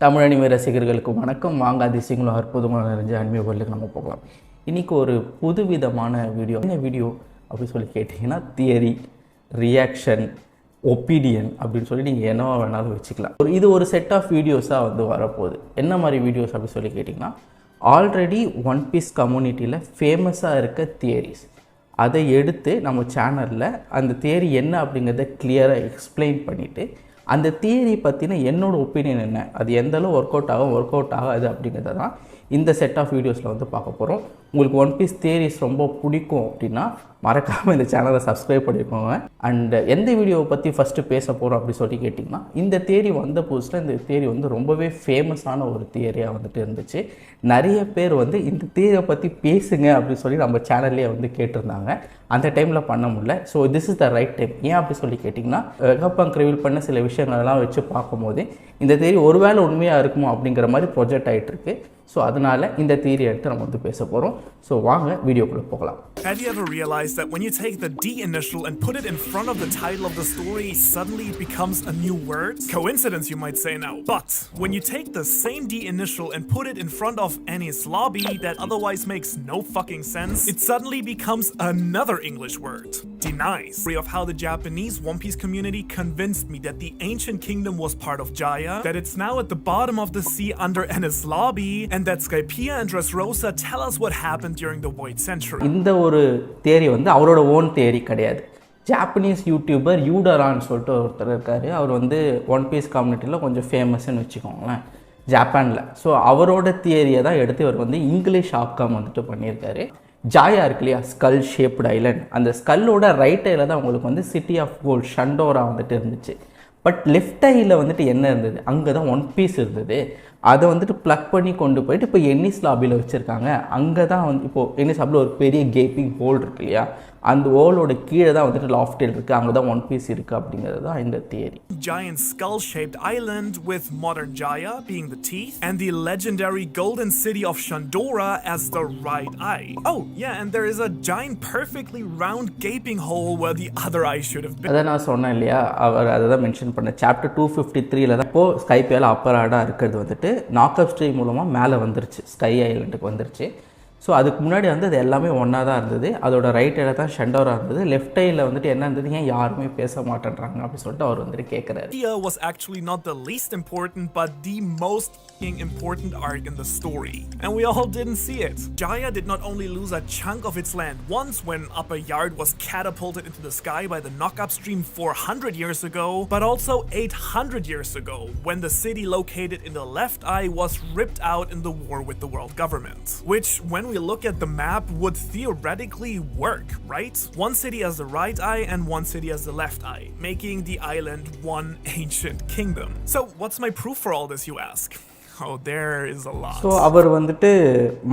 Tamil anime ரசிகர்களுக்கு வணக்கம். வாங்க அதிசயங்களும் அற்புதமாக நிறைஞ்ச அனிமே வேர்ல்டுக்கு நம்ம போகலாம். இன்றைக்கி ஒரு புதுவிதமான வீடியோ. என்ன வீடியோ அப்படின்னு சொல்லி கேட்டிங்கன்னா, தியரி, ரியாக்ஷன், ஒப்பீனியன் அப்படின்னு சொல்லி நீங்கள் என்னவா வேணாலும் வச்சுக்கலாம். இது ஒரு செட் ஆஃப் வீடியோஸாக வந்து வரப்போகுது. என்ன மாதிரி வீடியோஸ் அப்படின்னு சொல்லி கேட்டிங்கன்னா, ஆல்ரெடி ஒன் பீஸ் கம்யூனிட்டியில் ஃபேமஸாக இருக்க தியரிஸ் அதை எடுத்து நம்ம சேனலில் அந்த தியரி என்ன அப்படிங்கிறத கிளியராக எக்ஸ்பிளைன் பண்ணிவிட்டு, அந்த தியரி பற்றின என்னோடய ஒப்பீனியன் என்ன, அது எந்தளவு ஒர்க் அவுட் ஆகாது அப்படிங்கிறத தான் இந்த செட் ஆஃப் வீடியோஸில் வந்து பார்க்க போகிறோம். உங்களுக்கு ஒன் பீஸ் தியரிஸ் ரொம்ப பிடிக்கும் அப்படின்னா மறக்காமல் இந்த சேனலை சப்ஸ்கிரைப் பண்ணிக்கோங்க. அண்ட் எந்த வீடியோவை பற்றி ஃபஸ்ட்டு பேச போகிறோம் அப்படி சொல்லி கேட்டிங்கன்னா, இந்த தியரி வந்த புதுசில் இந்த தியரி வந்து ரொம்பவே ஃபேமஸான ஒரு தியரியாக வந்துட்டு இருந்துச்சு. நிறைய பேர் வந்து இந்த தியரியை பற்றி பேசுங்க அப்படின்னு சொல்லி நம்ம சேனல்லே வந்து கேட்டிருந்தாங்க. அந்த டைமில் பண்ண முடியல. So this is the right time. ஏன் அப்படி சொல்லி கேட்டிங்கன்னா, வெகப்பங்க் ரிவீல் பண்ண சில விஷயங்கள்லாம் வச்சு பார்க்கும்போது இந்த தியரி ஒருவேளை உண்மையாக இருக்குமோ அப்படிங்கிற மாதிரி ப்ரொஜெக்ட் ஆகிட்டுருக்கு. ஸோ அதனால் இந்த தியரி எடுத்து நம்ம வந்து பேச போகிறோம். ஸோ வாங்க வீடியோக்குள்ளே போகலாம். Have you ever realized that when you take the D initial and put it in front of the title of the story, suddenly it becomes a new word? Coincidence, you might say now. But when you take the same D initial and put it in front of Enies Lobby that otherwise makes no fucking sense, it suddenly becomes another English word. Denies. Of how the Japanese One Piece community convinced me that the ancient kingdom was part of Jaya, that it's now at the bottom of the sea under Enies Lobby, and that Skypiea and Dressrosa tell us what happened during the Void Century. இந்த ஒரு theory வந்து அவரோட own theory கிடையாது. Japanese YouTuber யூடரான்னு சொல்லிட்டு ஒருத்தர் இருக்கார். அவர் வந்து one piece கம்யூனிட்டியில் கொஞ்சம் ஃபேமஸ்ன்னு வச்சுக்கோங்களேன், ஜப்பானில். ஸோ அவரோட தியரியை தான் எடுத்து இவர் வந்து இங்கிலீஷ் ஆக்கம் வந்துட்டு பண்ணியிருக்காரு. ஜாயா இருக்கு இல்லையா, ஸ்கல் ஷேப்டு ஐலண்ட், அந்த ஸ்கல்லோட ரைட் ஐயில் தான் உங்களுக்கு வந்து சிட்டி ஆஃப் கோல்ட் ஷண்டோரா வந்துட்டு இருந்துச்சு. பட் லெஃப்ட் ஐயில் வந்துட்டு என்ன இருந்தது, அங்கே தான் ஒன் பீஸ் இருந்தது. அதை வந்துட்டு ப்ளக் பண்ணி கொண்டு போயிட்டு இப்போ என்னிஸ் லாபியில் வச்சுருக்காங்க. அங்கே தான் வந்து இப்போது என்னிஸ் லாபியில் ஒரு பெரிய கேப்பிங் ஹோல் இருக்கு இல்லையா, அந்த ஹோலோட கீழே தான் வந்துட்டு லாஃப்டேல் இருக்குது, அங்கே தான் ஒன் பீஸ் இருக்குது அப்படிங்கிறது தான் இந்த theory. Giant skull-shaped island with modern Jaya being the teeth and the legendary golden city of Shandora as the right eye. Oh yeah, and there is a giant perfectly round gaping hole where the other eye should have been. அதை நான் சொன்னேன் இல்லையா, அவர் அதை தான் mention பண்ண chapter 253 தான் இப்போது ஸ்கைப்பியால் அப்பர் ஆடாக இருக்கிறது வந்துட்டு நாக்அப் ஸ்ட்ரீம் மூலமாக மேலே வந்துருச்சு, ஸ்கை ஐலண்டுக்கு வந்துருச்சு. ஸோ அதுக்கு முன்னாடி வந்து அது எல்லாமே ஒன்றா தான் இருந்தது. அதோட ரைட் ஐயில் தான் ஷண்டோரா இருந்தது. லெஃப்ட் ஐயில் வந்துட்டு என்ன இருந்தது, ஏன் யாருமே பேச மாட்டேன்றாங்க அப்படின்னு சொல்லிட்டு அவர் வந்துட்டு கேட்குறாரு. Jaya was actually not the least important but the most important arc in the story, and we all didn't see it. Jaya did not only lose a chunk of its land once when Upper Yard was catapulted into the sky by the knock-up stream 400 years ago, but also 800 years ago when the city located in the left eye was ripped out in the war with the world government, which when we look at the map would theoretically work, right? One city as the right eye and one city as the left eye, making the island one ancient kingdom. So what's my proof for all this, you ask? Oh, there is a lot. So அவர் வந்துட்டு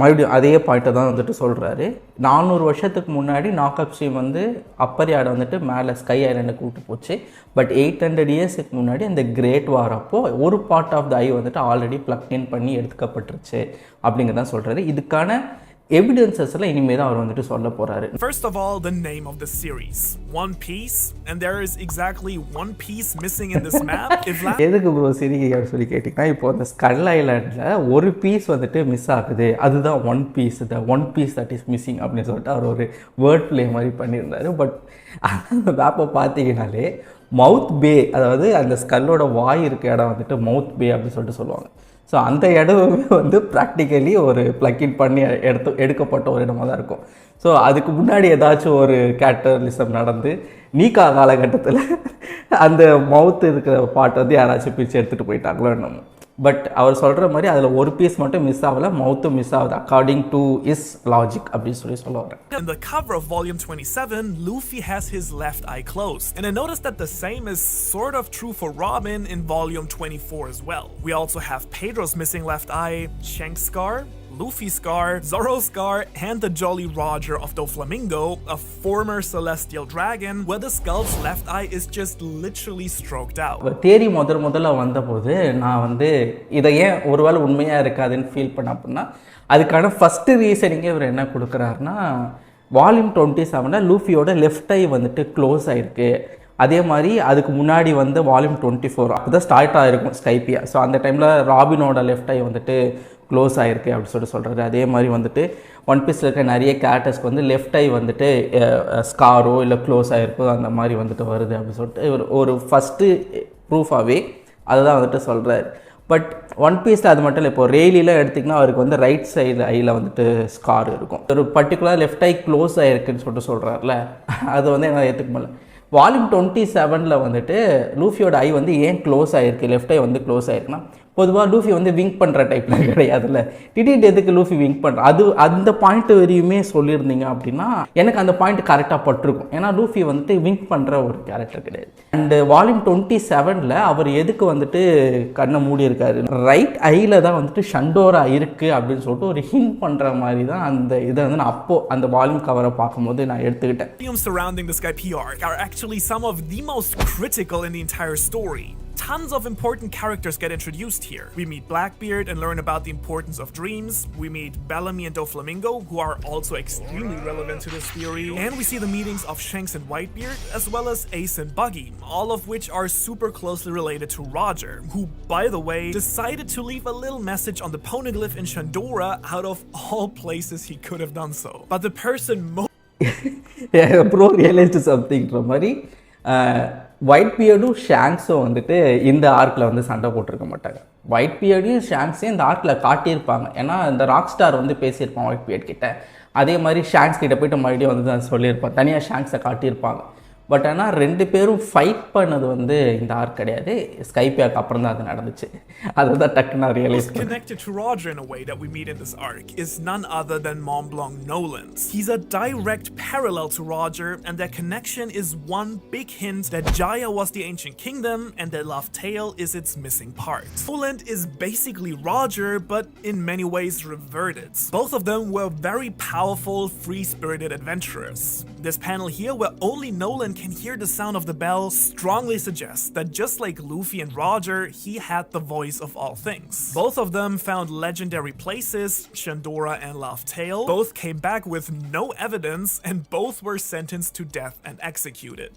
மறுபடியும் அதே பாயிண்ட்டை தான் வந்துட்டு சொல்கிறாரு. 400 வருஷத்துக்கு முன்னாடி நாக்அப் ஸ்ட்ரீம் வந்து அப்பர் யார்டை வந்துட்டு மேலே ஸ்கை ஐலண்டை கூப்பிட்டு போச்சு. பட் 800 இயர்ஸுக்கு முன்னாடி அந்த கிரேட் வார் அப்போ ஒரு பார்ட் ஆஃப் த ஐ வந்துட்டு ஆல்ரெடி ப்ளக் இன் பண்ணி எடுத்துக்கப்பட்டுருச்சு அப்படிங்கிறதான் சொல்கிறாரு. இதுக்கான எவிடன்சஸ் எல்லாம் இனிமே தான் அவர் வந்துட்டு சொல்ல போறாரு. First of all, the name of the series, One Piece, and there is exactly one piece missing in this map. எதுக்கு ப்ரோ சிரிக்க சொல்லி கேட்டிங்கன்னா, இப்போ அந்த ஸ்கல் ஐலாண்டில் ஒரு பீஸ் வந்துட்டு மிஸ் ஆகுது, அதுதான் One Piece, the One Piece that is missing அப்படின்னு சொல்லிட்டு அவர் ஒரு வேர்ட் பிளே மாதிரி பண்ணியிருந்தாரு. பட் அந்த மேப்பை பார்த்தீங்கன்னாலே மவுத் பே, அதாவது அந்த ஸ்கல்லோட வாய் இருக்க இடம் வந்துட்டு மவுத் பே அப்படின்னு சொல்லிட்டு சொல்லுவாங்க. ஸோ அந்த இடமே வந்து ப்ராக்டிக்கலி ஒரு ப்ளக்இன் பண்ணி எடுக்கப்பட்ட ஒரு இடமாக தான் இருக்கும். ஸோ அதுக்கு முன்னாடி ஏதாச்சும் ஒரு கேட்டலிசம் நடந்து நீக்கா காலகட்டத்தில் அந்த மவுத்து இருக்கிற பாட்டை வந்து யாராச்சும் பிரித்து எடுத்துகிட்டு போயிட்டாங்களோ என்னமோ. பட் அவர் சொல்கிற மாதிரி அதில் ஒரு பீஸ் மட்டும் மிஸ் ஆகலை, மவுத்தும் மிஸ் ஆகுது அக்கார்டிங் டு இஸ் லாஜிக் அப்படின்னு சொல்லி வரேன். In the cover of volume 27, Luffy has his left eye closed, and I noticed that the same is sort of true for Robin in volume 24 as well. We also have Pedro's missing left eye, Shank's scar, Luffy's scar, Zoro's scar, and the Jolly Roger of Doflamingo, a former celestial dragon, where the skull's left eye is just literally stroked out. தேரி முதல்ல வந்தபோது நான் வந்து இதை ஏன் ஒருவேளை உண்மையாக இருக்காதுன்னு feel பண்ண அப்படின்னா, அதுக்கான ஃபஸ்ட்டு ரீசனிங்கே இவர் என்ன கொடுக்குறாருன்னா, வால்யூம் 27 லூஃபியோட லெஃப்ட் ஐ வந்துட்டு க்ளோஸ் ஆகிருக்கு, அதே மாதிரி அதுக்கு முன்னாடி வந்து வால்யூம் 24 அப்போ தான் ஸ்டார்ட் ஆகிருக்கும் ஸ்கைப்பியா. ஸோ அந்த டைமில் ராபினோட லெஃப்ட் ஐ வந்துட்டு க்ளோஸ் ஆகிருக்கு அப்படின்னு சொல்கிறாரு. அதே மாதிரி வந்துட்டு ஒன் பீஸில் இருக்க நிறைய கேரக்டர்ஸ்க்கு வந்து லெஃப்ட் ஐ வந்துட்டு ஸ்காரோ இல்லை க்ளோஸ் ஆகிருக்கோ அந்த மாதிரி வந்துட்டு வருது அப்படின்னு சொல்லிட்டு ஒரு ஃபஸ்ட்டு ப்ரூஃபாகவே அதை தான் வந்துட்டு சொல்கிறாரு. பட் ஒன் பீஸில் அது மட்டும் இல்லை, இப்போ ரெய்லியில் எடுத்திங்கன்னா அவருக்கு வந்து ரைட் சைடு ஐயில் வந்துட்டு ஸ்கார் இருக்கும். ஒரு பர்டிகுலர் லெஃப்ட் ஐ க்ளோஸ் ஆகிருக்குன்னு சொல்லிட்டு சொல்கிறாருல, அது வந்து என்னால் ஏற்றுக்க முடியல. வால்யூம் 27 வந்துட்டு லூஃபியோட ஐ வந்து ஏன் க்ளோஸ் ஆகிருக்கு, லெஃப்ட் ஐ வந்து க்ளோஸ் ஆகிருக்குன்னா, பொதுவாக லூஃபி வந்து விங்க் பண்ணுற டைப்பில் கிடையாதுல்ல. திடீர்னு எதுக்கு லூஃபி விங்க் பண்ணுற அந்த பாயிண்ட் வரையுமே சொல்லியிருந்தீங்க அப்படின்னா எனக்கு அந்த பாயிண்ட் கரெக்டாக பட்டிருக்கும். ஏன்னா லூஃபி வந்துட்டு விங்க் பண்ணுற ஒரு கேரக்டர் கிடையாது. அண்டு வால்யூம் 27 அவர் எதுக்கு வந்துட்டு கண்ணை மூடி இருக்காரு, ரைட் ஐயில் தான் வந்துட்டு ஷண்டோரா இருக்குது அப்படின்னு சொல்லிட்டு ஒரு ஹிண்ட் பண்ணுற மாதிரி தான் அந்த இதை வந்து நான் அப்போது அந்த வால்யூம் கவரை பார்க்கும்போது நான் எடுத்துக்கிட்டேன். Surrounding the Skype arc are actually some of the most critical in the entire story. Tons of important characters get introduced here. We meet Blackbeard and learn about the importance of dreams. We meet Bellamy and Doflamingo, who are also extremely relevant to this theory. And we see the meetings of Shanks and Whitebeard, as well as Ace and Buggy, all of which are super closely related to Roger, who, by the way, decided to leave a little message on the poneglyph in Shandora out of all places he could have done so. But the person bro realized something மாதிரி white பியர்டும் ஷாங்ஸும் வந்துட்டு இந்த ஆர்க்கில் வந்து சண்டை போட்டிருக்க மாட்டாங்க. White பியர்டையும் ஷாங்ஸையும் இந்த ஆர்க்கில் காட்டியிருப்பாங்க. ஏன்னா இந்த ராக் ஸ்டார் வந்து பேசியிருப்பான் ஒயிட் பியர்ட் கிட்ட. அதே மாதிரி ஷாங்ஸ் கிட்ட போய்ட்டு மறுபடியும் வந்து தான் சொல்லியிருப்பான், தனியாக ஷாங்ஸை காட்டியிருப்பாங்க. பட் ஆனால் ரெண்டு பேரும் ஃபைட் பண்ணது வந்து இந்த ஆர்க் கிடையாது, ஸ்கைப்பியாக்கு அப்புறம் தான் அது நடந்துச்சு. அதுதான் டக்கு நான் ரியலைஸ் பண்ணேன். Connected to Roger in a way that we meet in this arc is none other than Mont Blanc Noland. He's a direct parallel to Roger, and their connection is one big hint that Jaya was the ancient kingdom and that Laugh Tale is its missing part. Noland is basically Roger, but in many ways reverted. Both of them were very powerful, free-spirited adventurers. This panel here, where only Noland can hear the sound of the bell, strongly suggests that just like Luffy and Roger, he had the voice of all things. Both of them found legendary places, Shandora and Laugh Tale. Both came back with no evidence, and both were sentenced to death and executed.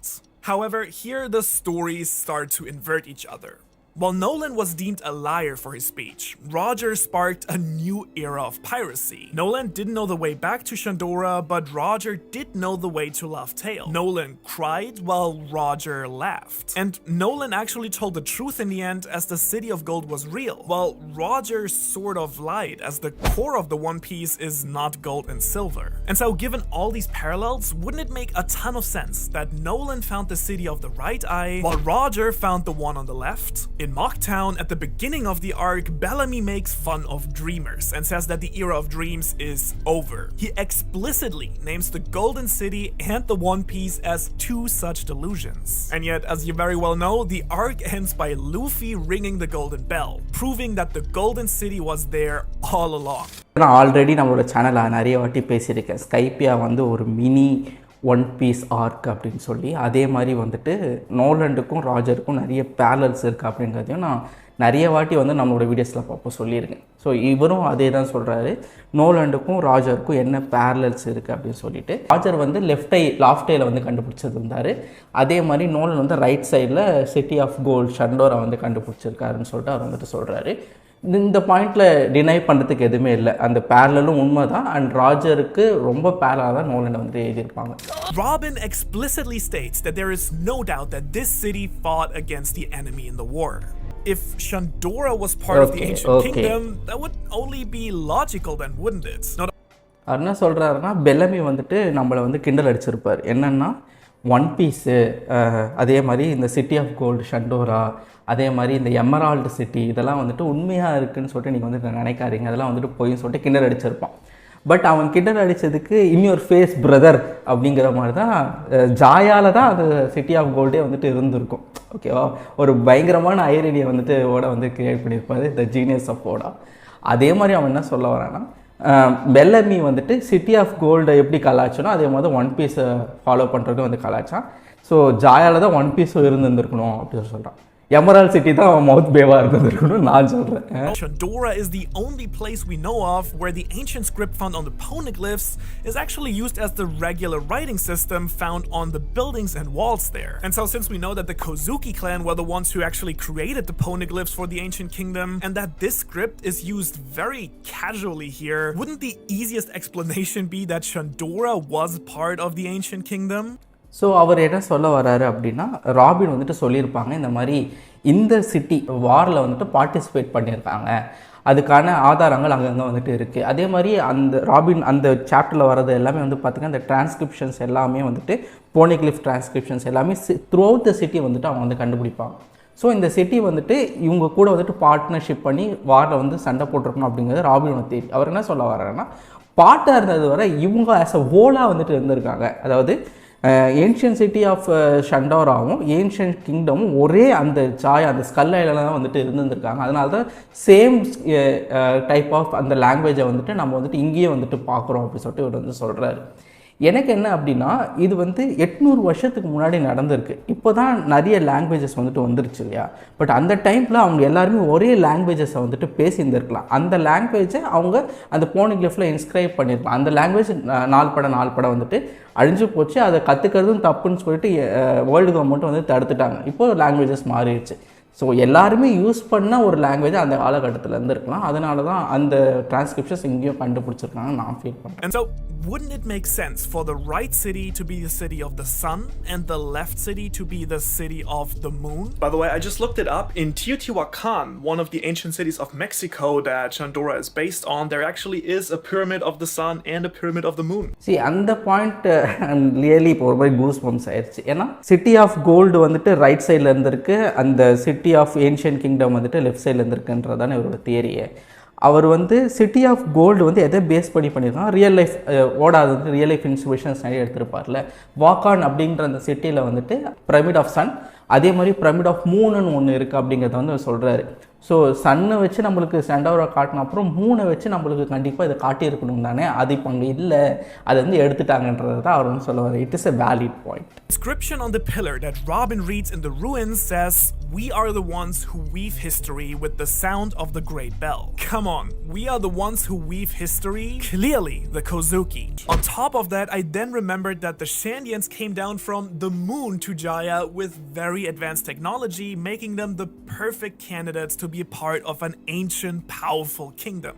However, here the stories start to invert each other. While Noland was deemed a liar for his speech, Roger sparked a new era of piracy. Noland didn't know the way back to Shandora, but Roger did know the way to Laugh Tale. Noland cried while Roger laughed. And Noland actually told the truth in the end, as the City of Gold was real, while Roger sort of lied, as the core of the One Piece is not gold and silver. And so given all these parallels, wouldn't it make a ton of sense that Noland found the City of the Right Eye, while Roger found the one on the left? In Mocktown, at the beginning of the arc, Bellamy makes fun of dreamers and says that the era of dreams is over. He explicitly names the Golden City and the One Piece as two such delusions. And yet, as you very well know, the arc ends by Luffy ringing the golden bell, proving that the Golden City was there all along. நான் already நம்மளோட சேனலில் நிறைய வாட்டி பேசியிருக்கேன், ஸ்கைப்பியா வந்து ஒரு mini one piece arc அப்படின்னு சொல்லி. அதே மாதிரி வந்துட்டு நோலண்டுக்கும் ராஜருக்கும் நிறைய பேரல்ஸ் இருக்குது அப்படிங்கிறதையும் நான் நிறைய வாட்டி வந்து நம்மளோட வீடியோஸில் பார்ப்போம் சொல்லியிருக்கேன். ஸோ இவரும் அதே தான் சொல்கிறாரு, நோலண்டுக்கும் ராஜருக்கும் என்ன பேரலல்ஸ் இருக்குது அப்படின்னு சொல்லிட்டு. ராஜர் வந்து லாஃப்ட் ஐயில் வந்து கண்டுபிடிச்சது இருந்தார். அதே மாதிரி நோலன் வந்து ரைட் சைடில் சிட்டி ஆஃப் கோல்ட் ஷண்டோரா வந்து கண்டுபிடிச்சிருக்காருன்னு சொல்லிட்டு அவர் வந்துட்டு சொல்கிறாரு. இந்த பாயிண்டில் டினை பண்ணுறதுக்கு எதுவுமே இல்லை, அந்த பேரலும் உண்மை தான். அண்ட் ராஜருக்கு ரொம்ப பேரலாக தான் நோலண்டை வந்து எழுதியிருப்பாங்க. Robin explicitly states that there is no doubt that this city fought against the enemy in the war. If Shandora was part of the ancient kingdom, that would only be logical then, wouldn't it? அவர் என்ன சொல்கிறாருன்னா, பெல்லமி வந்துட்டு நம்மளை வந்து கிண்டல் அடிச்சிருப்பார். என்னென்னா one piece, அதே மாதிரி இந்த சிட்டி ஆஃப் கோல்டு ஷண்டோரா, அதே மாதிரி இந்த எமரால்டு சிட்டி, இதெல்லாம் வந்துட்டு உண்மையாக இருக்குதுன்னு சொல்லிட்டு நீங்கள் வந்து நினைக்காதீங்க, அதெல்லாம் வந்துட்டு போய் சொல்லிட்டு கிண்டல் அடிச்சிருப்பான். பட் அவன் கிண்டல் அடித்ததுக்கு இன்னொரு ஃபேஸ் பிரதர் அப்படிங்கிற மாதிரி தான் ஜாயால் தான் அது சிட்டி ஆஃப் கோல்டே வந்துட்டு இருந்திருக்கும். ஓகேவா, ஒரு பயங்கரமான ஐரடியை வந்துட்டு ஓட வந்து கிரியேட் பண்ணியிருப்பாரு த ஜீனியஸ் ஆஃப் ஓடா. அதே மாதிரி அவன் என்ன சொல்ல வரான்னா, பெல்லமி வந்துட்டு சிட்டி ஆஃப் கோல்டை எப்படி கலாச்சனோ அதே மாதிரி ஒன் பீஸை ஃபாலோ பண்ணுறதும் வந்து கலாச்சான். ஸோ ஜாயால் தான் ஒன் பீஸும் இருந்துருக்கணும் அப்படின்னு சொல்கிறான். எமரால்ட் சிட்டி தான் மவுத் பேவாக இருந்திருக்குன்னு நான் சொல்கிறேன். Shandora is the only place we know of where the ancient script found on the poneglyphs is actually used as the regular writing system found on the buildings and walls there. And so since we know that the Kozuki clan were the ones who actually created the poneglyphs for the ancient kingdom, and that this script is used very casually here, wouldn't the easiest explanation be that Shandora was part of the ancient kingdom? So அவர் என்ன சொல்ல வர்றாரு அப்படின்னா, robin வந்துட்டு சொல்லியிருப்பாங்க இந்த மாதிரி இந்த சிட்டி வாரில் வந்துட்டு பார்ட்டிசிபேட் பண்ணியிருக்காங்க, அதுக்கான ஆதாரங்கள் அங்கங்கே வந்துட்டு இருக்குது. அதே மாதிரி அந்த ராபின் அந்த சாப்டரில் வர்றது எல்லாமே வந்து பார்த்திங்கன்னா இந்த டிரான்ஸ்கிரிப்ஷன்ஸ் எல்லாமே வந்துட்டு போனிக்லிஃப் டிரான்ஸ்கிரிப்ஷன்ஸ் எல்லாமே த்ரூ அவுட் த சிட்டி வந்துட்டு அவங்க வந்து கண்டுபிடிப்பாங்க. ஸோ இந்த சிட்டி வந்துட்டு இவங்க கூட வந்துட்டு பார்ட்னர்ஷிப் பண்ணி வாரில் வந்து சண்டை போட்டிருக்கணும் அப்படிங்கிறது ராபினோட தேரி. அவர் என்ன சொல்ல வர்றாருன்னா, பார்ட்டாக இருந்தது வரை இவங்க ஆஸ் அ ஹோலாக வந்துட்டு இருந்திருக்காங்க. அதாவது ஏன்ஷியன்ட் சிட்டி ஆஃப் ஷண்டோராவும் ஏன்ஷியன்ட் கிங்டமும் ஒரே அந்த ஜாயா அந்த ஸ்கல் ஐலண்டில் தான் வந்துட்டு இருந்திருக்காங்க. அதனால தான் சேம் டைப் ஆஃப் அந்த லாங்குவேஜை வந்துட்டு நம்ம வந்துட்டு இங்கேயே வந்துட்டு பார்க்குறோம் அப்படின்னு சொல்லிட்டு இவர் வந்து சொல்கிறாரு. எனக்கு என்ன அப்படின்னா, இது வந்து 800 வருஷத்துக்கு முன்னாடி நடந்திருக்கு. இப்போ தான் நிறைய லாங்குவேஜஸ் வந்துட்டு வந்துருச்சு இல்லையா. பட் அந்த டைமில் அவங்க எல்லாருமே ஒரே லாங்குவேஜஸை வந்துட்டு பேசியிருந்துருக்கலாம். அந்த லாங்குவேஜை அவங்க அந்த போனிக்லிஃபில் இன்ஸ்கிரைப் பண்ணியிருக்கலாம். அந்த லாங்குவேஜ் நாலு படம் வந்துட்டு அழிஞ்சு போச்சு. அதை கற்றுக்கிறதும் தப்புன்னு சொல்லிட்டு வேர்ல்டு கவர்மெண்ட் வந்து தடுத்துட்டாங்க. இப்போது லாங்குவேஜஸ் மாறிடுச்சு. ஸோ எல்லாருமே யூஸ் பண்ண ஒரு லாங்குவேஜ் அந்த காலகட்டத்தில் இருந்திருக்கலாம். அதனால தான் அந்த டிரான்ஸ்கிரிப்ஷன்ஸ் இங்கேயும் கண்டுபிடிச்சிருக்காங்க நான் ஃபீல் பண்ணுறேன். And so wouldn't it make sense for the right city to be the city of the sun and the left city to be the city of the moon? By the way, I just looked it up. In Teotihuacan, one of the ancient cities of Mexico that Shandora is based on, there actually is a pyramid of the sun and a pyramid of the moon. See, அந்த point really இப்போ ஒரு மாதிரி goose bumps ஆயிடுச்சு. ஏன்னா city of gold வந்துட்டு right சைடில் இருந்திருக்கு, அந்த சிட்டி ஆஃப் ஏன்ஷியன்ட் கிங்டம் வந்துட்டு லெஃப்ட் சைடில் இருந்திருக்குன்றதான இவரோட தியரியை. அவர் வந்து சிட்டி ஆஃப் கோல்டு வந்து எதை பேஸ் பண்ணியிருக்காங்க, ரியல் லைஃப் ஓடாது வந்து ரியல் லைஃப் இன்ஸ்பிரேஷன்ஸ் நிறைய எடுத்திருப்பார்ல. வாக்கான் அப்படின்ற அந்த சிட்டியில் வந்துட்டு பிரமிட் ஆஃப் சன், அதே மாதிரி பிரமிட் ஆஃப் மூணுன்னு ஒன்று இருக்குது அப்படிங்கிறத வந்து சொல்கிறாரு. ஸோ சன்னை வச்சு நம்மளுக்கு ஷண்டோரா காட்டின அப்புறம் மூணை வச்சு நம்மளுக்கு கண்டிப்பாக இதை காட்டியிருக்கணும் தானே. அது இப்போ அங்கே இல்லை, அதை வந்து எடுத்துட்டாங்கன்றது தான் அவர் வந்து சொல்லுவார். It is a valid point. Inscription on the pillar that Robin reads in the ruins says, "We are the ones who weave history with the sound of the great bell." Come on, we are the ones who weave history? Clearly the Kozuki. On top of that, I then remembered that the Shandians came down from the moon to Jaya with very advanced technology, making them the perfect candidates to be a part of an ancient powerful kingdom.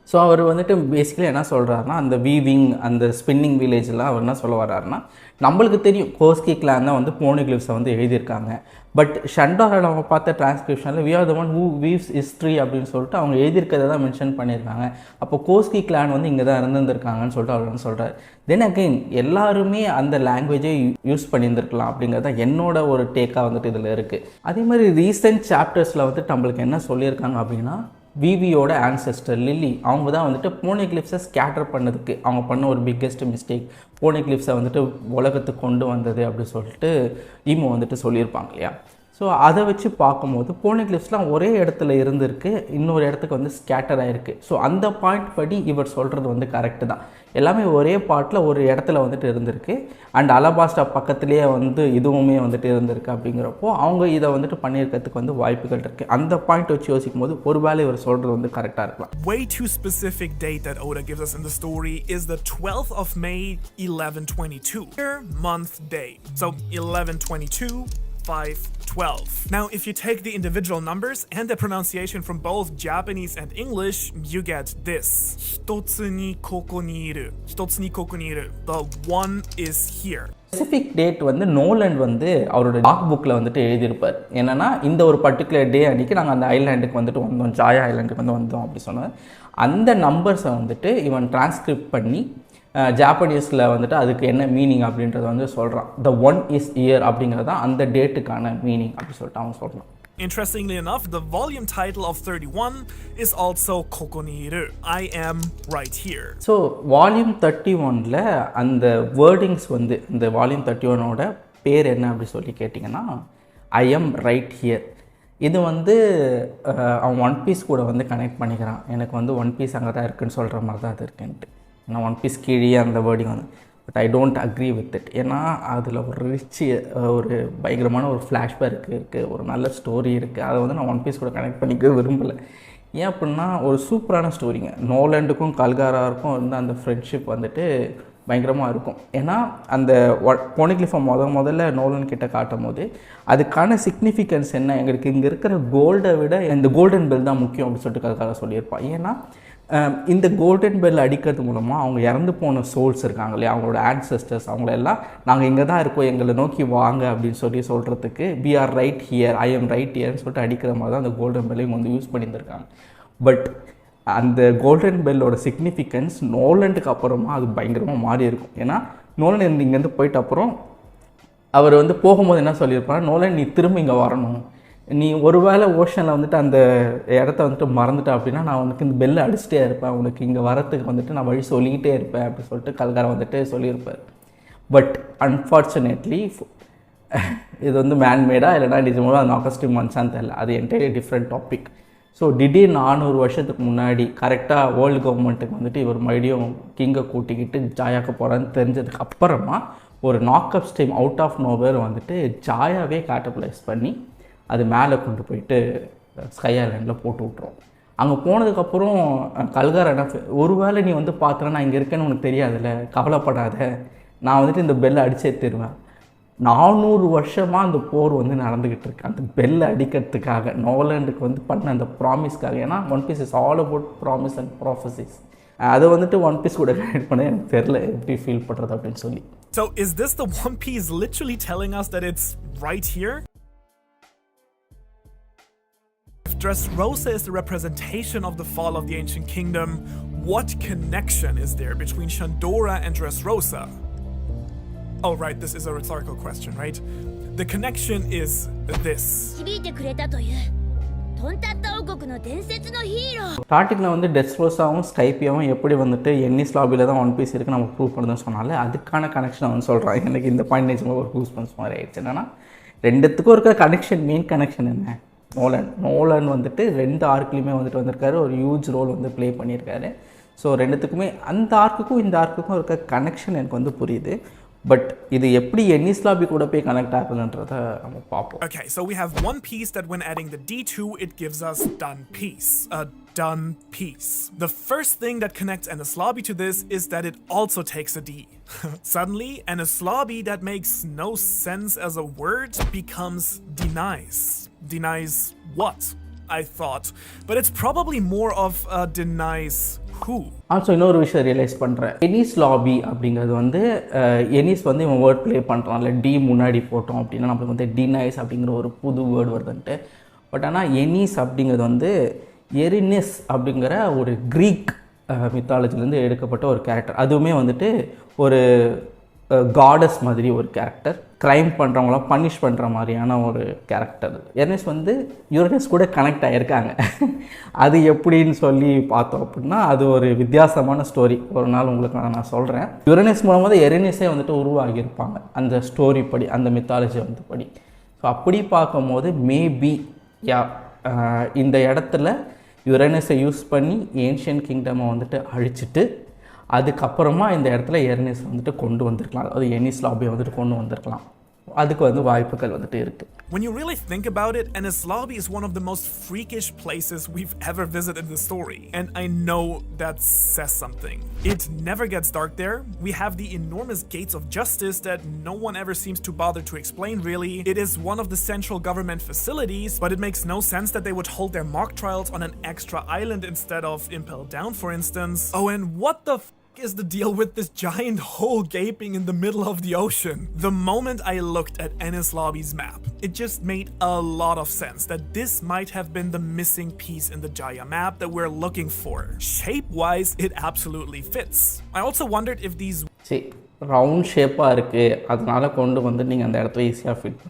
So அவர் வந்துட்டு basically என்ன சொல்கிறாருன்னா, அந்த weaving அந்த spinning வில்லேஜெலாம் அவர் என்ன சொல்ல வர்றாருன்னா, நம்மளுக்கு தெரியும் கோஸ்கி கிளான் தான் வந்து போனிக்லிஃப்ஸை வந்து எழுதியிருக்காங்க. பட் ஷண்டோரா நம்ம பார்த்த டிரான்ஸ்கிரிப்ஷனில் we are the one who weaves history அப்படின்னு சொல்லிட்டு அவங்க எழுதியிருக்கிறத தான் மென்ஷன் பண்ணியிருக்காங்க. அப்போ கோஸ்கி கிளான் வந்து இங்கே தான் இருந்திருக்காங்கன்னு சொல்லிட்டு அவர் வந்து சொல்கிறார். தென் அகெயின் எல்லாருமே அந்த லாங்குவேஜை யூஸ் பண்ணியிருந்துருக்கலாம் அப்படிங்கிறது தான் என்னோட ஒரு டேக்காக வந்துட்டு இதில் இருக்குது. அதே மாதிரி ரீசெண்ட் சாப்டர்ஸில் வந்துட்டு நம்மளுக்கு என்ன சொல்லியிருக்காங்க அப்படின்னா, விவியோட ஆன்செஸ்டர் லில்லி அவங்க தான் வந்துட்டு போனிக்லிஃப்ஸை ஸ்கேட்டர் பண்ணதுக்கு அவங்க பண்ண ஒரு பிக்கெஸ்ட் மிஸ்டேக், போனிக்லிஃப்ஸை வந்துட்டு உலகத்துக்கு கொண்டு வந்தது அப்படின்னு சொல்லிட்டு ஈமோ வந்துட்டு சொல்லியிருப்பாங்க இல்லையா. ஸோ அதை வச்சு பார்க்கும்போது போனிக்லிஃப்ஸ்லாம் ஒரே இடத்துல இருந்திருக்கு, இன்னொரு இடத்துக்கு வந்து ஸ்கேட்டர் ஆகிருக்கு. ஸோ அந்த பாயிண்ட் படி இவர் சொல்கிறது வந்து கரெக்டு தான். எல்லாமே ஒரே பாட்டில் ஒரு இடத்துல வந்துட்டு இருந்திருக்கு. அண்ட் அலபாஸ்டா பக்கத்துலேயே வந்து இதுவுமே வந்துட்டு இருந்திருக்கு. அப்படிங்கிறப்போ அவங்க இதை வந்துட்டு பண்ணியிருக்கிறதுக்கு வந்து வாய்ப்புகள் இருக்குது. அந்த பாயிண்ட் வச்சு யோசிக்கும் போது ஒரு வேளை இவர் சொல்கிறது வந்து கரெக்டாக இருக்கலாம். Way too specific date that Oda gives us in the story is the 12th of May 1122. Year, month, day. So 1122 512. Now, if you take the individual numbers and the pronunciation from both Japanese and English, you get this. Hitotsu ni koko ni iru. Hitotsu ni koko ni iru. The one is here. Specific date வந்து நோலண்ட் வந்து அவரோட talk புக்கில் வந்துட்டு எழுதியிருப்பார். என்னென்னா இந்த ஒரு particular day அன்றைக்கி நாங்கள் அந்த ஐலாண்டுக்கு வந்துட்டு வந்தோம், ஜாயா ஐலாண்டுக்கு வந்து வந்தோம் அப்படி சொன்னார். அந்த நம்பர்ஸை வந்துட்டு இவன் டிரான்ஸ்கிரிப்ட் பண்ணி ஜாப்பனீஸில் வந்துட்டு அதுக்கு என்ன மீனிங் அப்படின்றத வந்து சொல்கிறான். த ஒன் இஸ் இயர் அப்படிங்கிறது தான் அந்த டேட்டுக்கான மீனிங் அப்படி சொல்லிட்டு அவன் சொல்கிறான். Interestingly enough, the volume title of 31 is also Kokoniru. I am right here. So, volume 31ல அந்த வேர்டிங்ஸ் வந்து இந்த வால்யூம் 31ஓட பேர் என்ன அப்படி சொல்லி கேட்டிங்கன்னா, ஐ எம் ரைட் ஹியர். இது வந்து அவன் ஒன் பீஸ் கூட வந்து கனெக்ட் பண்ணிக்கிறான். எனக்கு வந்து ஒன் பீஸ் அங்கே தான் இருக்குதுன்னு சொல்கிற மாதிரி தான் அது இருக்குன்ட்டு. ஏன்னா ஒன் பீஸ் கீழே அந்த வேர்டிங் வந்து I don't agree with it. ஏன்னா அதில் ஒரு ஒரு பயங்கரமான ஒரு ஃப்ளாஷ்பேக் இருக்குது, ஒரு நல்ல ஸ்டோரி இருக்குது. அதை வந்து நான் ஒன் பீஸ் கூட கனெக்ட் பண்ணிக்க விரும்பலை. ஏன் அப்படின்னா ஒரு சூப்பரான ஸ்டோரிங்க. நோலண்டுக்கும் கல்காராருக்கும் வந்து அந்த ஃப்ரெண்ட்ஷிப் வந்துட்டு பயங்கரமாக இருக்கும். ஏன்னா அந்த போனிக்லிஃபை முதல்ல நோலன் கிட்ட காட்டும் போது அதுக்கான சிக்னிஃபிகன்ஸ் என்ன, எங்களுக்கு இங்கே இருக்கிற கோல்டை விட இந்த கோல்டன் பெல் தான் முக்கியம் அப்படின்னு சொல்லிட்டு கல்காரா சொல்லியிருப்பான். ஏன்னா இந்த கோல்டன் பெல் அடிக்கிறது மூலமாக அவங்க இறந்து போன சோல்ஸ் இருக்காங்க இல்லையா, அவங்களோட ஆன்செஸ்டர்ஸ், அவங்களெல்லாம் நாங்கள் இங்கே தான் இருக்கோம், எங்களை நோக்கி வாங்க அப்படின்னு சொல்கிறதுக்கு we are right here, I am right ஹியர்னு சொல்லிட்டு அடிக்கிற மாதிரி தான் அந்த கோல்டன் பெல்லையும் வந்து யூஸ் பண்ணியிருந்திருக்காங்க. பட் அந்த கோல்டன் பெல்லோட சிக்னிஃபிகன்ஸ் நோலண்டுக்கு அப்புறமா அது பயங்கரமாக மாறி இருக்கும். ஏன்னா நோலன் இங்கேருந்து போயிட்ட அப்புறம் அவர் வந்து போகும்போது என்ன சொல்லியிருப்பார், நோலன் நீ திரும்ப இங்கே வரணும், நீ ஒரு வேளை ஓஷனில் வந்துட்டு அந்த இடத்த வந்துட்டு மறந்துட்டேன் அப்படின்னா நான் உனக்கு இந்த பெல்லை அடிச்சுட்டே இருப்பேன், உனக்கு இங்கே வரத்துக்கு வந்துட்டு நான் வழி சொல்லிக்கிட்டே இருப்பேன் அப்படின்னு சொல்லிட்டு கல்காரா வந்துட்டு சொல்லியிருப்பார். பட் அன்ஃபார்ச்சுனேட்லி இது வந்து மேன்மேடா இல்லைனா நிஜமாக அது ஆகஸ்டிவ் மன்ஸான்னு தெரியல, அது என்டையர்லி டிஃப்ரெண்ட் டாபிக். ஸோ திடீர்னு 400 வருஷத்துக்கு முன்னாடி கரெக்டாக வேர்ல்டு கவர்மெண்ட்டுக்கு வந்துட்டு இவர் மறுபடியும் கிங்கை கூட்டிக்கிட்டு ஜாயாக்க போகிறான்னு தெரிஞ்சதுக்கு அப்புறமா ஒரு நாக்அப் ஸ்ட்ரீம் அவுட் ஆஃப் நோவேர் வந்துட்டு ஜாயாவே கேட்டபிளைஸ் பண்ணி அது மேலே கொண்டு போயிட்டு ஸ்கை ஐலாண்டில் போட்டு விட்ருவோம். அங்கே போனதுக்கப்புறம் கல்காரா என்ன, ஒருவேளை நீ வந்து பார்த்தனா நான் இங்கே இருக்கேன்னு உனக்கு தெரியாதுல்ல, கவலைப்படாத, நான் வந்துட்டு இந்த பெல்லை அடிச்சே தருவேன். 400 வருஷமாக அந்த போர் வந்து நடந்துக்கிட்டு இருக்கு அந்த பெல்லை அடிக்கிறதுக்காக, நோலண்டுக்கு வந்து பண்ண அந்த ப்ராமிஸ்க்காக. ஏன்னா One Piece is all about promise and prophecies. அதை வந்துட்டு ஒன் பீஸ் கூட கனெக்ட் பண்ண எனக்கு தெரியல எப்படி ஃபீல் பண்ணுறது அப்படின்னு சொல்லி. So is this the One Piece literally telling us that it's right here? If Dressrosa is the representation of the fall of the ancient kingdom, what connection is there between Shandora and Dressrosa? Oh right, this is a rhetorical question, right? The connection is this. ஸ்டார்டிங்கில் வந்து டெஸ்ரோசாவும் ஸ்கைப்பியாவும் எப்படி வந்துட்டு Ennis லாபியில் தான் one piece இருக்குது நம்ம prove பண்ணுதுன்னு சொன்னாலே அதுக்கான கனெக்ஷனை வந்து சொல்கிறேன். எனக்கு இந்த பாயிண்ட் நிஜமாக ஒரு கூஸ் பன்ஸ் மாதிரி ஆயிடுச்சு. என்னன்னா ரெண்டுத்துக்கும் இருக்க கனெக்ஷன், மெயின் கனெக்ஷன் என்ன, நோலன் வந்துட்டு 2 ஆர்க்லேயுமே வந்துட்டு வந்திருக்காரு, ஒரு ஹியூஜ் ரோல் வந்து ப்ளே பண்ணியிருக்காரு. ஸோ ரெண்டுத்துக்குமே அந்த ஆர்க்குக்கும் இந்த ஆர்க்குக்கும் இருக்க கனெக்ஷன் எனக்கு வந்து புரியுது. பட் இது எப்படி என்னிஸ் லாபி கூட போய் கனெக்ட் ஆகுதுன்றதை நம்ம பார்ப்போம். Okay, so we have one piece that when adding the D2 it gives us done piece. A done piece. The first thing that connects Enies Lobby to this is that it also takes a D. Suddenly, Enies Lobby that makes no sense as a word becomes denies. Denies what? I thought. But it's probably more of a denies who. Also இன்னொரு விஷயம் realise பண்ணுறேன். எனிஸ் lobby அப்படிங்கிறது வந்து எனிஸ் வந்து இவன் word play பண்ணுறான்ல, D முன்னாடி போட்டோம் அப்படின்னா நம்மளுக்கு வந்து டினைஸ் அப்படிங்கிற ஒரு புது வேர்டு வருதுன்ட்டு. பட் ஆனால் எனிஸ் அப்படிங்கிறது வந்து எரினிஸ் அப்படிங்கிற ஒரு க்ரீக் மித்தாலஜிலேருந்து எடுக்கப்பட்ட ஒரு கேரக்டர். அதுவுமே வந்துட்டு ஒரு காடஸ் மாதிரி ஒரு கேரக்டர், க்ரைம் பண்ணுறவங்களாம் பனிஷ் பண்ணுற மாதிரியான ஒரு கேரக்டர். எர்னஸ் வந்து யுரேனஸ் கூட கனெக்ட் ஆகியிருக்காங்க. அது எப்படின்னு சொல்லி பார்த்தோம் அப்படின்னா அது ஒரு வித்தியாசமான ஸ்டோரி. ஒரு நாள் உங்களுக்கு நான் சொல்கிறேன். யுரேனஸ் மூலமாக தான் எர்னஸே வந்துட்டு உருவாகியிருப்பாங்க அந்த ஸ்டோரி படி, அந்த மித்தாலஜி வந்து படி. ஸோ அப்படி பார்க்கும்போது மேபி இந்த இடத்துல யுரேனஸை யூஸ் பண்ணி ஏன்ஷியன் கிங்டமை வந்துட்டு அழிச்சிட்டு அதுக்கப்புறமா இந்த இடத்துல எர்னஸ் வந்துட்டு கொண்டு வந்திருக்கலாம், அதாவது எனிஸ் லாபியை வந்துட்டு கொண்டு வந்திருக்கலாம். அதுக்கு வந்து வாய்ப்புகள் வந்துட்டு இருக்குது. When you really think about it, Enies Lobby is one of the most freakish places we've ever visited in the story. And I know that says something. It never gets dark there. We have the enormous gates of justice that no one ever seems to bother to explain really. It is one of the central government facilities, but it makes no sense that they would hold their mock trials on an extra island instead of Impel Down, for instance. Oh, and what the is the deal with this giant hole gaping in the middle of the ocean? The moment I looked at Enies Lobby's map, it just made a lot of sense that this might have been the missing piece in the Jaya map that we're looking for. Shape-wise, it absolutely fits. I also wondered if these round ஷேப்பாக இருக்குது, அதனால கொண்டு வந்து நீங்கள் அந்த இடத்துல ஈஸியாக fit.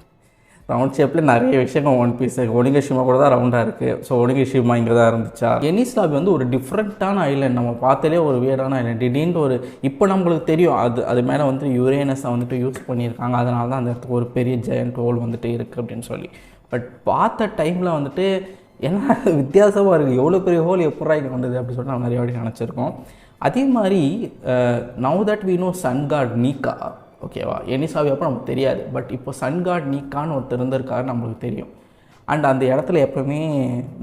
Round ஷேப்பில் நிறைய விஷயங்கள் ஒன் பீஸ் இருக்குது. ஒனிகஷிமா கூட தான் ரவுண்டாக இருக்குது. ஸோ ஒனிகஷிமா இங்கே தான் இருந்துச்சா. எனிஸ் லாபி வந்து ஒரு டிஃப்ரெண்ட்டான ஐலண்ட், நம்ம பார்த்தாலே ஒரு வியர்டான ஐலண்ட். திடீர்னு ஒரு இப்போ நம்மளுக்கு தெரியும் அது மேலே வந்து யுரேனஸை வந்துட்டு யூஸ் பண்ணியிருக்காங்க, அதனால தான் அந்த இடத்துக்கு ஒரு பெரிய ஜெயண்ட் ஹோல் வந்துட்டு இருக்குது அப்படின்னு சொல்லி. பட் பார்த்த டைமில் வந்துட்டு என்ன வித்தியாசமாக இருக்குது, எவ்வளோ பெரிய ஹோல் எப்படா இங்கே வந்தது அப்படின்னு சொல்லி நம்ம நிறைய வாட்டி நினச்சிருக்கோம். அதே மாதிரி now that we know sun god Nika, ஓகேவா, எனிஸ் லாபி அப்போ நமக்கு தெரியாது. பட் இப்போ சன் காட் நீக்கான்னு ஒருத்தர் இருந்திருக்காரு நம்மளுக்கு தெரியும். அண்ட் அந்த இடத்துல எப்போவுமே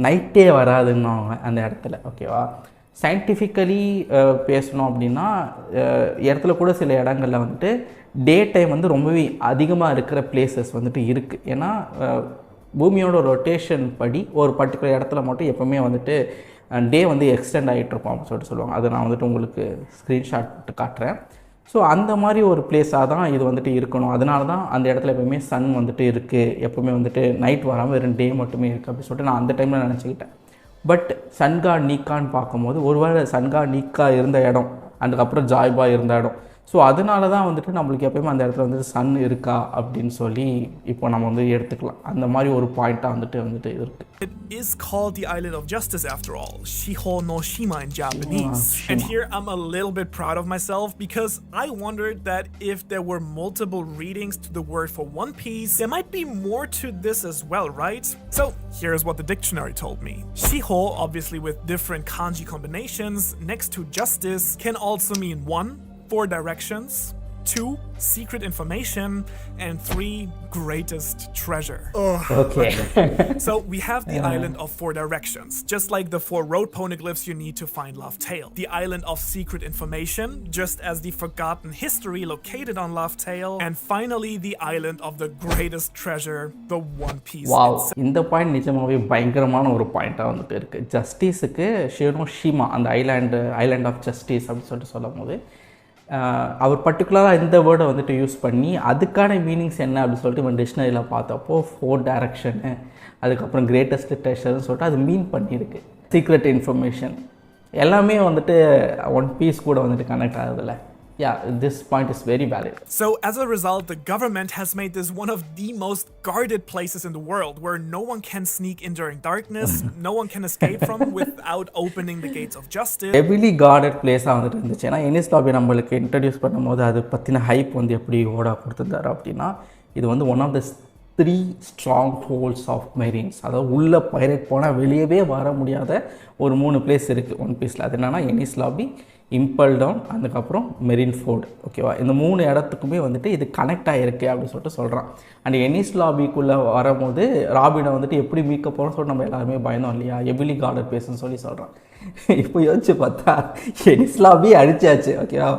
நைட்டே வராதுன்னு அந்த இடத்துல, ஓகேவா. சயின்டிஃபிக்கலி பேசணும் அப்படின்னா இடத்துல கூட சில இடங்களில் வந்துட்டு டே டைம் வந்து ரொம்பவே அதிகமாக இருக்கிற பிளேசஸ் வந்துட்டு இருக்குது. ஏன்னா பூமியோட ரொட்டேஷன் படி ஒரு பர்டிகுலர் இடத்துல மட்டும் எப்போவுமே வந்துட்டு டே வந்து எக்ஸ்டெண்ட் ஆகிட்ருப்போம் அப்படின்னு சொல்லிட்டு சொல்லுவாங்க. அதை நான் வந்துட்டு உங்களுக்கு ஸ்க்ரீன்ஷாட் காட்டுறேன். ஸோ அந்த மாதிரி ஒரு பிளேஸாக தான் இது வந்துட்டு இருக்கணும். அதனால தான் அந்த இடத்துல எப்போவுமே சன் வந்துட்டு இருக்குது, எப்போவுமே வந்துட்டு நைட் வராமல் வெறும் டே மட்டுமே இருக்குது அப்படின்னு சொல்லிட்டு நான் அந்த டைமில் நினச்சிக்கிட்டேன். பட் சன்காட் நீக்கான்னு பார்க்கும்போது ஒருவேளை சன்காட் நீக்கா இருந்த இடம், அதுக்கப்புறம் ஜாய்பாய் இருந்த இடம், ஸோ அதனால தான் வந்துட்டு நம்மளுக்கு எப்போயுமே அந்த இடத்துல வந்துட்டு சன் இருக்கா அப்படின்னு சொல்லி இப்போ நம்ம வந்து எடுத்துக்கலாம். அந்த மாதிரி ஒரு பாயிண்ட்டாக வந்துட்டு இருக்குது. It is called the Island of Justice after all, Shiho no Shima in Japanese. And here I'm a little bit proud of myself because I wondered that if there were multiple readings to the word for One Piece, there might be more to this as well, right? So here's what the dictionary told me. Shiho, obviously with different kanji combinations, next to justice, can also mean 1, 4 directions, 2, secret information, and 3, greatest treasure. Okay. So we have the island of 4 directions, just like the 4 road poneglyphs you need to find Laugh Tale. The island of secret information, just as the forgotten history located on Laugh Tale. And finally, the island of the greatest treasure, the One Piece. Wow, இந்த point நிஜமாவே பயங்கரமான ஒரு பாயிண்ட்டாக வந்துட்டு இருக்குது. ஜஸ்டிஸுக்கு ஷினோஷிமா, அந்த island of justice அப்படின்னு சொல்லிட்டு சொல்லும் போது அவர் பர்டிகுலராக இந்த வேர்டை வந்துட்டு யூஸ் பண்ணி அதுக்கான மீனிங்ஸ் என்ன அப்படின்னு சொல்லிட்டு இவன் டிக்ஷனரியில் பார்த்தப்போ 4 டைரக்ஷனு, அதுக்கப்புறம் கிரேட்டஸ்ட் ட்ரெஷர்னு சொல்லிட்டு அது மீன் பண்ணியிருக்கு. சீக்ரெட் இன்ஃபர்மேஷன் எல்லாமே வந்துட்டு ஒன் பீஸ் கூட வந்துட்டு கனெக்ட் ஆகுதுல்ல. Yeah, this point is very valid. So as a result, the government has made this one of the most guarded places in the world where no one can sneak in during darkness, no one can escape from without opening the gates of justice. Heavily guarded place வந்துட்டு இருந்துச்சு. ஏன்னா எனிஸ் lobby நம்மளுக்கு introduce பண்ணும்போது அது பற்றின hype வந்து எப்படி ஓடா கொடுத்துருந்தாரு அப்படின்னா, இது வந்து one of the 3 strongholds of marines, அதாவது உள்ள பைரேட் போனால் வெளியவே வர முடியாத ஒரு 3 பிளேஸ் இருக்குது ஒன் பீஸில். அது என்னென்னா எனிஸ் லாபி, இம்பல் டவுன், அதுக்கப்புறம் மெரின் ஃபோர்டு, ஓகேவா. இந்த 3 இடத்துக்குமே வந்துட்டு இது கனெக்ட் ஆகிருக்கு அப்படின்னு சொல்லிட்டு சொல்கிறான். அண்ட் எனிஸ் லாபிக்குள்ளே வரும்போது ராபினை வந்துட்டு எப்படி மீட்க போகிறோம்னு சொல்லிட்டு நம்ம எல்லாருமே பயந்தோம் இல்லையா, எபிலி கார்டர் பேசுன்னு சொல்கிறான். இப்போ யோசிச்சு பார்த்தா எனிஸ் லாபி அழிச்சாச்சு, ஓகேவா.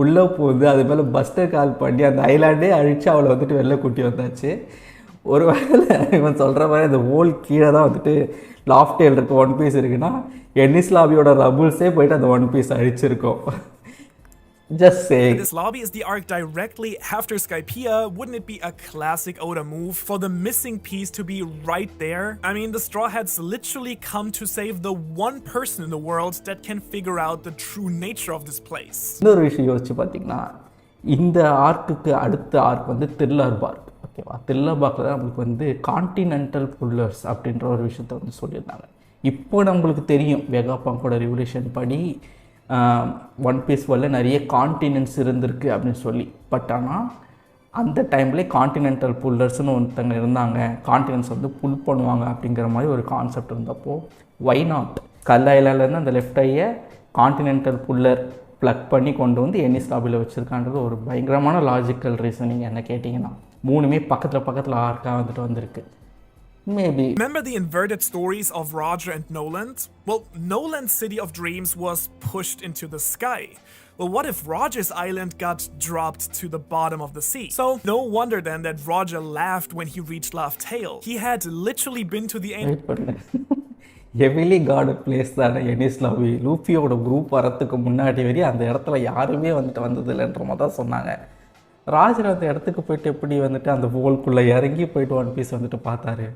உள்ளே போகுது, அது மேலே பஸ்டர் கால் பண்ணி அந்த ஐலாண்டே அழித்து அவளை வந்துட்டு வெளில கூட்டி வந்தாச்சு. ஒரு வேளை இவன் சொல்கிற மாதிரி அந்த ஹோல் கீழே தான் வந்துட்டு லாஃப் டேல் இருக்குது, ஒன் பீஸ் இருக்குன்னா எனிஸ் லாபியோட ரபுல்ஸே போயிட்டு அந்த ஒன் பீஸ் அழிச்சிருக்கோம். Just saying. This lobby is the arc directly after Skypiea. Wouldn't it be a classic Oda move for the missing piece to be right there? I mean, the Straw Hats literally come to save the one person in the world that can figure out the true nature of this place. இன்னொரு விஷயம் யோசிச்சு பார்த்தீங்கன்னா, இந்த ஆர்க்குக்கு அடுத்த arc வந்து thriller park, ஓகேவா. Thriller பார்க்கில் தான் நம்மளுக்கு வந்து கான்டினென்டல் புல்லர்ஸ் அப்படின்ற ஒரு விஷயத்த வந்து சொல்லியிருந்தாங்க. இப்போ நம்மளுக்கு தெரியும் வெகாபாங்கோட ரெவல்யூஷன் படி ஒன் பீஸ் வரல நிறைய கான்டினென்ட்ஸ் இருந்திருக்கு அப்படின்னு சொல்லி. பட் ஆனால் அந்த டைம்லேயே கான்டினென்டல் புல்லர்ஸ்னு ஒருத்தங்க இருந்தாங்க, கான்டினென்ட்ஸ் வந்து புல் பண்ணுவாங்க அப்படிங்கிற மாதிரி ஒரு கான்செப்ட் இருந்தப்போ ஒய் நாட் கல் ஐலாண்ட்லேருந்து அந்த லெஃப்ட் ஐயை கான்டினென்டல் புல்லர் ப்ளக் பண்ணி கொண்டு வந்து எனிஸ் லாபியில் வச்சுருக்கான்றது ஒரு பயங்கரமான லாஜிக்கல் ரீசனிங் என்ன கேட்டிங்கன்னா. 3மே பக்கத்தில் ஆர்க்காக வந்துட்டு வந்திருக்கு. Maybe. Remember the inverted stories of Roger and Noland? Well, Noland's City of Dreams was pushed into the sky. Well, what if Roger's island got dropped to the bottom of the sea? So, no wonder then that Roger laughed when he reached Laugh Tale. He had literally been to the end. Heavily card place தானே எனிஸ் lobby. லூஃபியோட group வரத்துக்கு முன்னாடி வரையும் அந்த இடத்துல யாருமே வந்துட்டு வந்ததில்லைன்ற மாதிரி தான் சொன்னாங்க. ராஜர் அந்த இடத்துக்கு போயிட்டு எப்படி வந்துட்டு அந்த ஹோல்குள்ளே இறங்கி போயிட்டு ஒன் பீஸ் வந்துட்டு பார்த்தாரு.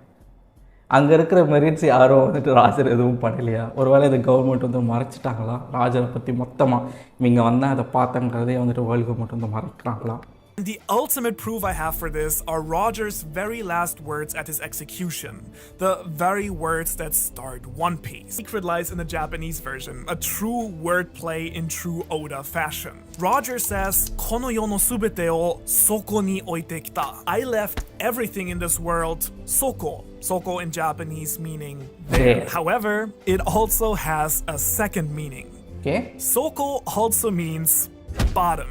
அங்கே இருக்கிற மெரின்ஸ் யாரும் வந்துட்டு ராஜர் எதுவும் பண்ணலையா? ஒருவேளை இந்த கவர்மெண்ட் வந்து மறைச்சிட்டாங்களா ராஜரை பற்றி மொத்தமாக? இவங்க வந்தால் அதை பார்த்தங்கிறதே வந்துட்டு வேர்ல்டு கவர்மெண்ட் வந்து மறைக்கிறாங்களா? The ultimate proof I have for this are Roger's very last words at his execution. The very words that start One Piece. Secret lies in the Japanese version, a true wordplay in true Oda fashion. Roger says, "Kono yo no subete o soko ni oite kita." I left everything in this world soko. Soko in Japanese meaning there. However, it also has a second meaning. Okay. Soko also means bottom.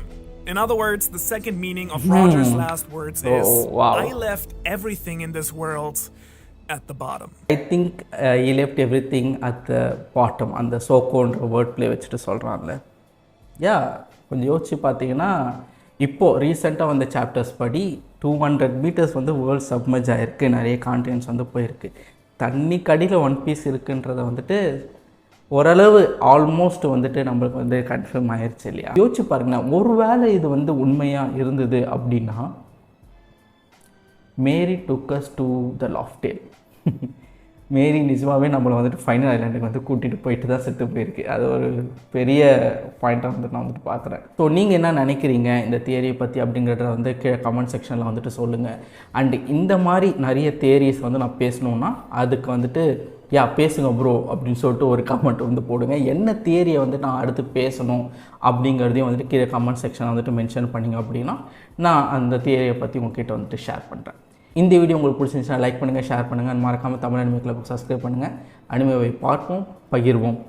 In other words, the second meaning of Roger's last words is, wow. I left everything in this world at the bottom. I think he left everything at the bottom. அந்த சோக்கோன்ற word play வச்சுட்டு சொல்கிறான்ல. யா கொஞ்சம் யோசிச்சு பார்த்தீங்கன்னா இப்போது ரீசெண்டாக வந்த chapters படி 200 meters வந்து வேர்ல்ட் சப்மர்ஜ் ஆகிருக்கு, நிறைய கான்டினென்ட்ஸ் வந்து போயிருக்கு. தண்ணி கடியில் ஒன் பீஸ் இருக்குன்றதை வந்துட்டு ஓரளவு ஆல்மோஸ்ட் வந்துட்டு நம்மளுக்கு வந்து கன்ஃபார்ம் ஆயிடுச்சு இல்லையா? யோசிச்சு பாருங்களேன், ஒரு வேளை இது வந்து உண்மையாக இருந்தது அப்படின்னா மேரி டுக்கஸ் டு த லாஃப்டேல். மேரி நிஜமாகவே நம்மளை வந்துட்டு ஃபைனல் ஐலாண்டுக்கு வந்து கூட்டிகிட்டு போயிட்டு தான் செத்து போயிருக்கு. அது ஒரு பெரிய பாயிண்ட்டாக வந்துட்டு நான் வந்துட்டு பார்க்குறேன். ஸோ நீங்கள் என்ன நினைக்கிறீங்க இந்த தியரியை பற்றி அப்படிங்கிறத வந்து கீழே கமெண்ட் செக்ஷனில் வந்துட்டு சொல்லுங்கள். அண்டு இந்த மாதிரி நிறைய தியரிஸ் வந்து நான் பேசணுன்னா அதுக்கு வந்துட்டு பேசுங்க ப்ரோ அப்படின்னு சொல்லிட்டு ஒரு கமெண்ட் வந்து போடுங்க. என்ன தியரியை வந்து நான் அடுத்து பேசணும் அப்படிங்கிறதையும் வந்துட்டு கீழே கமெண்ட் செக்ஷனில் வந்துட்டு மென்ஷன் பண்ணிங்க அப்படின்னா நான் அந்த தியரியை பற்றி உங்ககிட்ட வந்துட்டு ஷேர் பண்ணுறேன். இந்த வீடியோ உங்களுக்கு பிடிச்சிருந்துச்சுன்னா லைக் பண்ணுங்கள், ஷேர் பண்ணுங்கள், மறக்காமல் தமிழ் அனிமே கிளப்புக்கு சப்ஸ்கிரைப் பண்ணுங்கள். அனிமேவை பார்ப்போம், பகிர்வோம்.